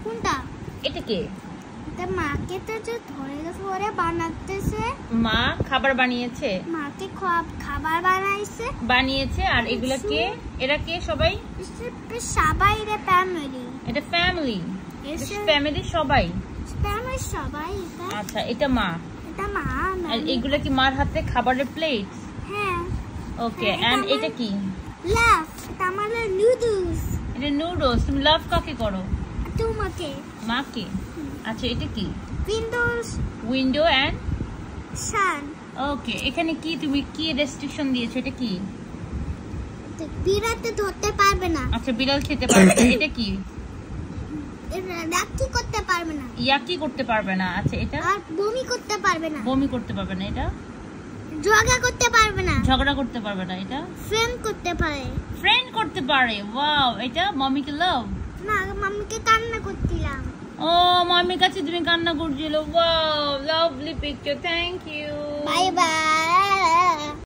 কোনটা? এটা কে? এটা মাকে তো যে ধরে বানাতেছে। মা খাবার বানিয়েছে। মাকে খাবার বানিয়েছে। আর এগুলা কে? এরা কে সবাই? সবাই এর ফ্যামিলি। এটা ফ্যামিলি। ফ্যামিলি সবাই। ফ্যামিলি সবাই এটা। আচ্ছা এটা মা। এটা মা। আর এগুলা কি মার হাতে খাবারের প্লেট? হ্যাঁ। ওকে এন্ড এটা কি? লাভ। এটা আমাদের নুডলস। এটা নুডলস। তুমি লাভ কাকে করো? তোমাকে। মাকে। আচ্ছা এটা কি? উইন্ডোজ। উইন্ডো এন্ড সান। ওকে এখানে কি তুমি কি রেস্ট্রিকশন দিয়েছো? এটা কি? বিড়ালতে ধরতে পারবে না। আচ্ছা বিড়াল খেতে পারবে না। এটা কি? ইয়াকি করতে পারবে না। ইয়াকি করতে পারবে না। আচ্ছা এটা? আর বমি করতে পারবে না। বমি করতে পারবে না। এটা? ঝগড়া করতে পারবে না। ঝগড়া করতে পারবে না। এটা? ফ্রেন্ড করতে পারে। ফ্রেন্ড করতে পারে। ওয়াও এটা মাম্মিকে লাভ? না মাম্মিকে কান্না করছিলাম। ও মাম্মির কাছে তুমি কান্না করছিলে। Wow lovely picture. Thank you. Bye by.